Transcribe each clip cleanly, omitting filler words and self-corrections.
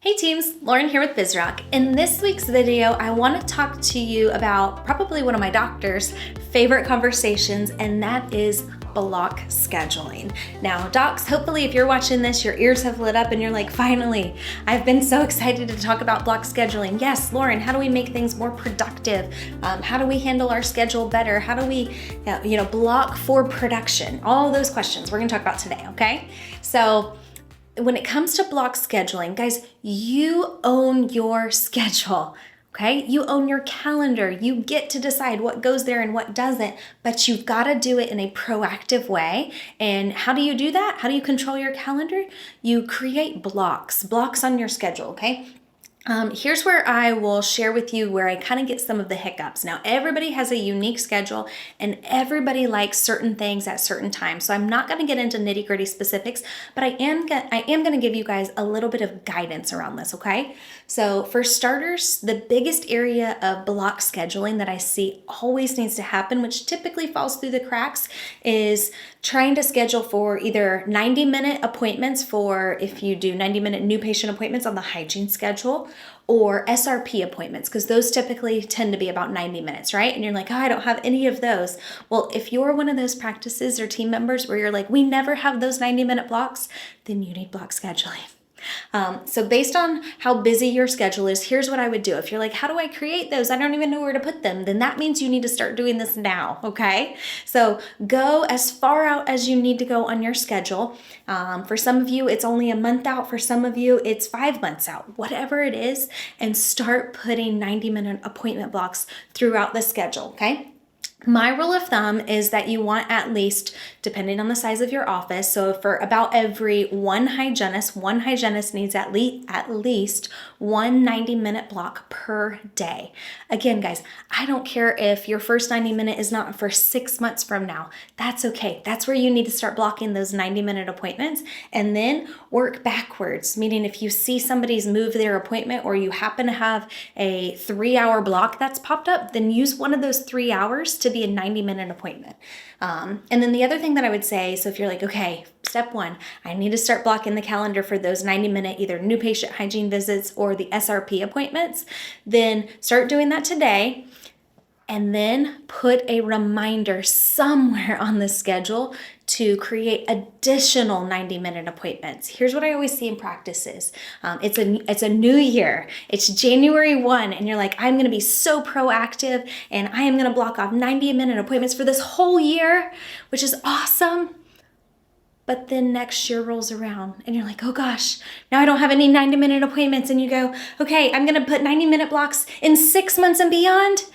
Hey teams, Lauren here with Bizrok. In this week's video, I want to talk to you about probably one of my doctor's favorite conversations, and that is block scheduling. Now, docs, hopefully if you're watching this, your ears have lit up and you're like, finally, I've been so excited to talk about block scheduling. Yes, Lauren, how do we make things more productive? How do we handle our schedule better? How do we, block for production? All those questions we're gonna talk about today, okay? So, when it comes to block scheduling, guys, you own your schedule, okay? You own your calendar. You get to decide what goes there and what doesn't, but you've got to do it in a proactive way. And how do you do that? How do you control your calendar? You create blocks on your schedule, okay? Here's where I will share with you where I kind of get some of the hiccups. Now, everybody has a unique schedule and everybody likes certain things at certain times. So I'm not going to get into nitty-gritty specifics, but I am going to give you guys a little bit of guidance around this, okay? So for starters, the biggest area of block scheduling that I see always needs to happen, which typically falls through the cracks, is trying to schedule for either 90-minute appointments for if you do 90-minute new patient appointments on the hygiene schedule, or SRP appointments, because those typically tend to be about 90 minutes, right? And you're like, oh, I don't have any of those. Well, if you're one of those practices or team members where you're like, we never have those 90-minute blocks, then you need block scheduling. So based on how busy your schedule is, here's what I would do. If you're like, how do I create those? I don't even know where to put them. Then that means you need to start doing this now, okay? So go as far out as you need to go on your schedule. For some of you, it's only a month out. For some of you, it's 5 months out, whatever it is, and start putting 90-minute appointment blocks throughout the schedule, okay? My rule of thumb is that you want at least, depending on the size of your office, so for about every one hygienist needs at least one 90-minute block per day. Again, guys, I don't care if your first 90-minute is not for 6 months from now. That's okay. That's where you need to start blocking those 90-minute appointments and then work backwards, meaning if you see somebody's move their appointment or you happen to have a 3-hour block that's popped up, then use one of those 3 hours to be a 90-minute appointment. And then the other thing that I would say, so if you're like, okay, step one, I need to start blocking the calendar for those 90-minute either new patient hygiene visits or the SRP appointments, then start doing that today. And then put a reminder somewhere on the schedule to create additional 90-minute appointments. Here's what I always see in practices. It's a new year. It's January 1, and you're like, I'm going to be so proactive, and I am going to block off 90-minute appointments for this whole year, which is awesome. But then next year rolls around and you're like, oh gosh, now I don't have any 90-minute appointments. And you go, okay, I'm going to put 90-minute blocks in 6 months and beyond.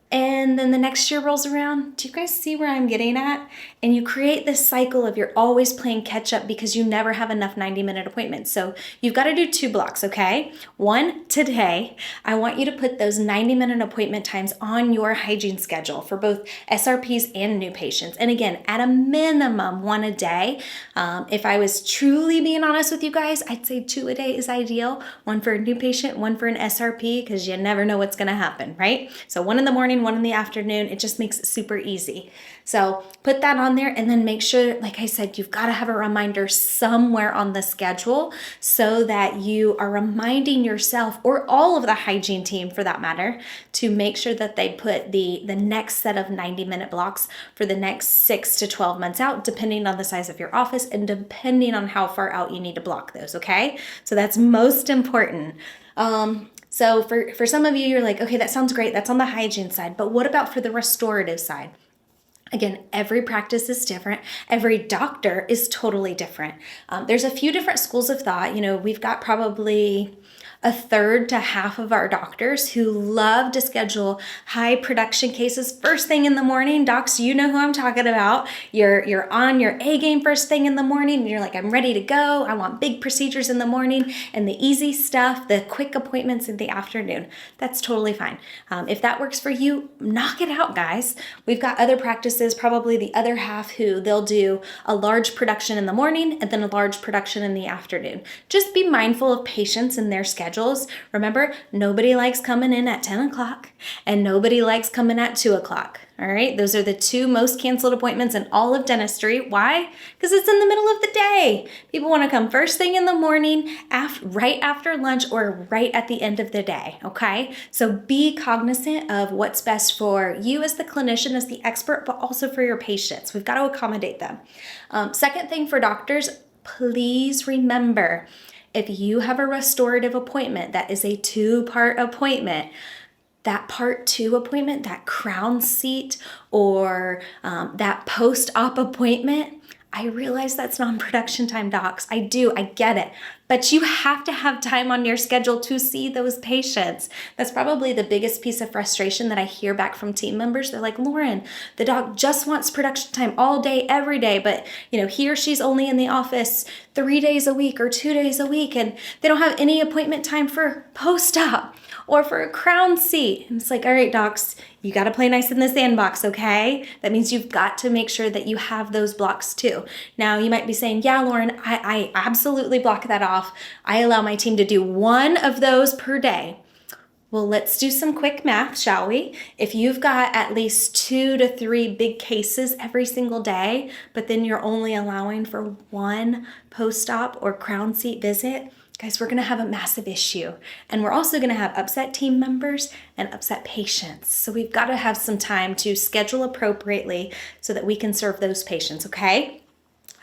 And then the next year rolls around. Do you guys see where I'm getting at? And you create this cycle of you're always playing catch up because you never have enough 90-minute appointments. So you've got to do 2 blocks, okay? One, today, I want you to put those 90-minute appointment times on your hygiene schedule for both SRPs and new patients. And again, at a minimum, 1 a day. If I was truly being honest with you guys, I'd say 2 a day is ideal. 1 for a new patient, 1 for an SRP, because you never know what's going to happen, right? So 1 in the morning, 1 in the afternoon. It just makes it super easy. So put that on there and then make sure, like I said, you've got to have a reminder somewhere on the schedule so that you are reminding yourself or all of the hygiene team for that matter to make sure that they put the next set of 90-minute blocks for the next 6 to 12 months out, depending on the size of your office and depending on how far out you need to block those, okay? So that's most important. So for some of you, you're like, okay, that sounds great. That's on the hygiene side. But what about for the restorative side? Again, every practice is different. Every doctor is totally different. There's a few different schools of thought. We've got probably a third to half of our doctors who love to schedule high production cases first thing in the morning. Docs, you know who I'm talking about. You're on your A game first thing in the morning and you're like, I'm ready to go. I want big procedures in the morning and the easy stuff, the quick appointments in the afternoon. That's totally fine. If that works for you, knock it out, guys. We've got other practices, probably the other half, who they'll do a large production in the morning and then a large production in the afternoon. Just be mindful of patients and their schedule. schedules. Remember, nobody likes coming in at 10 o'clock and nobody likes coming at 2 o'clock. All right, those are the two most canceled appointments in all of dentistry. Why? Because it's in the middle of the day. People want to come first thing in the morning, right after lunch, or right at the end of the day, okay? So be cognizant of what's best for you as the clinician, as the expert, but also for your patients. We've got to accommodate them. Second thing for doctors, please remember, if you have a restorative appointment that is a 2-part appointment, that part 2 appointment, that crown seat, or that post-op appointment, I realize that's non-production time, docs. I get it. But you have to have time on your schedule to see those patients. That's probably the biggest piece of frustration that I hear back from team members. They're like, Lauren, the doc just wants production time all day, every day, but he or she's only in the office 3 days a week or 2 days a week, and they don't have any appointment time for post-op or for a crown seat. And it's like, all right, docs, you got to play nice in the sandbox, okay? That means you've got to make sure that you have those blocks too. Now, you might be saying, yeah, Lauren, I absolutely block that off. I allow my team to do 1 of those per day. Well, let's do some quick math, shall we? If you've got at least 2 to 3 big cases every single day, but then you're only allowing for 1 post-op or crown seat visit, guys, we're going to have a massive issue. And we're also going to have upset team members and upset patients. So we've got to have some time to schedule appropriately so that we can serve those patients, okay?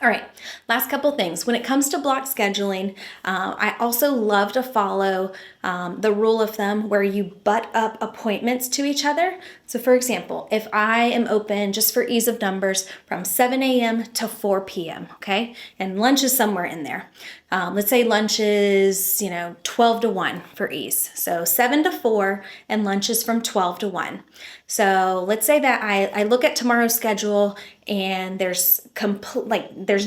All right, last couple things. When it comes to block scheduling, I also love to follow the rule of thumb where you butt up appointments to each other. So for example, if I am open, just for ease of numbers, from 7 a.m. to 4 p.m., okay? And lunch is somewhere in there. Let's say lunch is, 12 to 1 for ease. So 7 to 4 and lunch is from 12 to 1. So let's say that I look at tomorrow's schedule and there's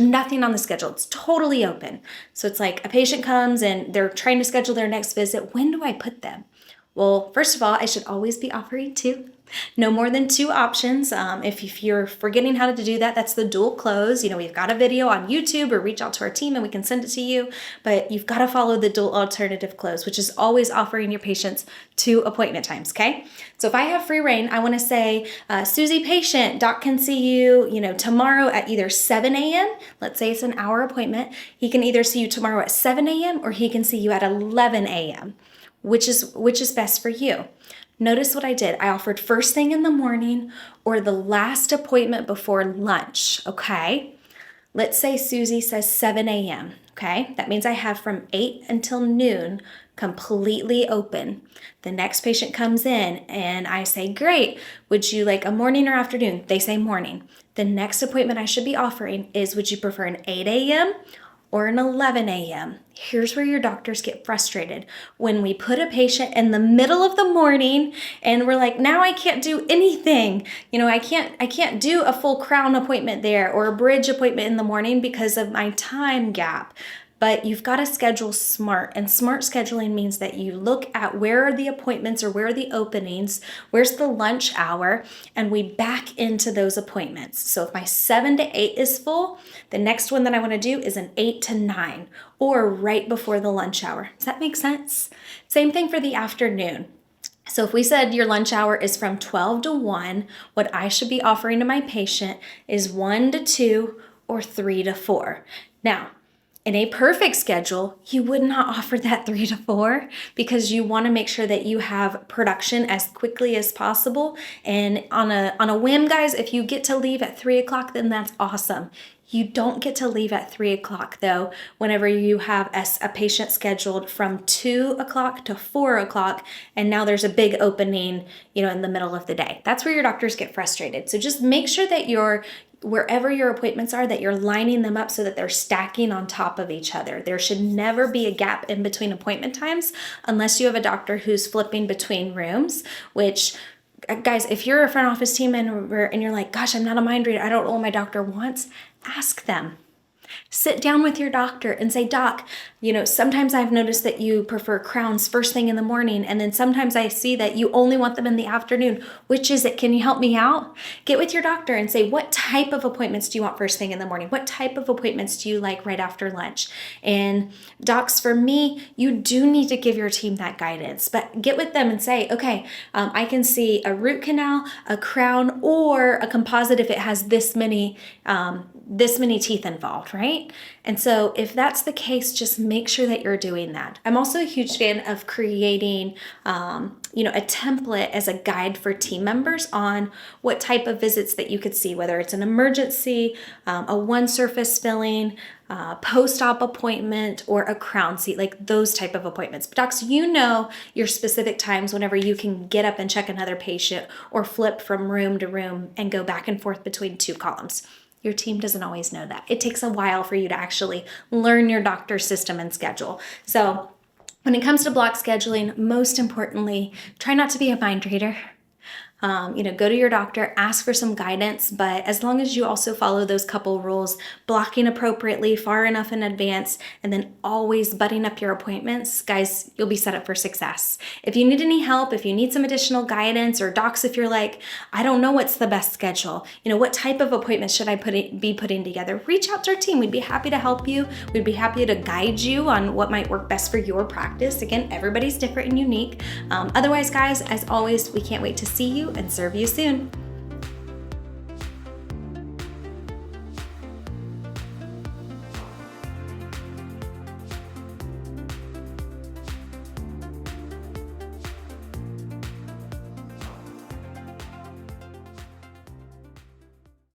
nothing on the schedule. It's totally open. So it's like a patient comes and they're trying to schedule their next visit. When do I put them? Well, first of all, I should always be offering 2. No more than 2 options. If you're forgetting how to do that, that's the dual close. We've got a video on YouTube, or reach out to our team and we can send it to you. But you've got to follow the dual alternative close, which is always offering your patients 2 appointment times, okay? So if I have free reign, I want to say, Susie patient, doc can see you, tomorrow at either 7 a.m. Let's say it's an hour appointment. He can either see you tomorrow at 7 a.m. or he can see you at 11 a.m. Which is best for you. Notice what I did. I offered first thing in the morning or the last appointment before lunch, okay? Let's say Susie says 7 a.m., okay? That means I have from 8 until noon completely open. The next patient comes in and I say, great, would you like a morning or afternoon? They say morning. The next appointment I should be offering is, would you prefer an 8 a.m. or an 11 a.m.? Here's where your doctors get frustrated. When we put a patient in the middle of the morning and we're like, now I can't do anything. I can't do a full crown appointment there or a bridge appointment in the morning because of my time gap. But you've got to schedule smart, and smart scheduling means that you look at where are the appointments or where are the openings, where's the lunch hour, and we back into those appointments. So if my 7 to 8 is full, the next one that I want to do is an 8 to 9 or right before the lunch hour. Does that make sense? Same thing for the afternoon. So if we said your lunch hour is from 12 to 1, what I should be offering to my patient is 1 to 2 or 3 to 4. Now, in a perfect schedule, you would not offer that 3 to 4 because you want to make sure that you have production as quickly as possible. And on a whim, guys, if you get to leave at 3 o'clock, then that's awesome. You don't get to leave at 3 o'clock though, whenever you have a patient scheduled from 2 o'clock to 4 o'clock, and now there's a big opening, in the middle of the day. That's where your doctors get frustrated. So just make sure that wherever your appointments are, that you're lining them up so that they're stacking on top of each other. There should never be a gap in between appointment times unless you have a doctor who's flipping between rooms, which, guys, if you're a front office team member and you're like, gosh, I'm not a mind reader, I don't know what my doctor wants, ask them. Sit down with your doctor and say, Doc, sometimes I've noticed that you prefer crowns first thing in the morning, and then sometimes I see that you only want them in the afternoon. Which is it? Can you help me out? Get with your doctor and say, what type of appointments do you want first thing in the morning? What type of appointments do you like right after lunch? And docs, for me, you do need to give your team that guidance, but get with them and say, okay, I can see a root canal, a crown, or a composite if it has this many teeth involved, right? And so if that's the case, just make sure that you're doing that. I'm also a huge fan of creating, a template as a guide for team members on what type of visits that you could see, whether it's an emergency, a one surface filling, post-op appointment, or a crown seat, like those type of appointments. But docs, your specific times whenever you can get up and check another patient or flip from room to room and go back and forth between two columns. Your team doesn't always know that. It takes a while for you to actually learn your doctor's system and schedule. So when it comes to block scheduling, most importantly, try not to be a mind reader. Go to your doctor, ask for some guidance, but as long as you also follow those couple rules, blocking appropriately far enough in advance, and then always butting up your appointments, guys, you'll be set up for success. If you need any help, if you need some additional guidance, or docs, if you're like, I don't know what's the best schedule, what type of appointments should I be putting together, reach out to our team. We'd be happy to help you. We'd be happy to guide you on what might work best for your practice. Again, everybody's different and unique. Otherwise, guys, as always, we can't wait to see you and serve you soon.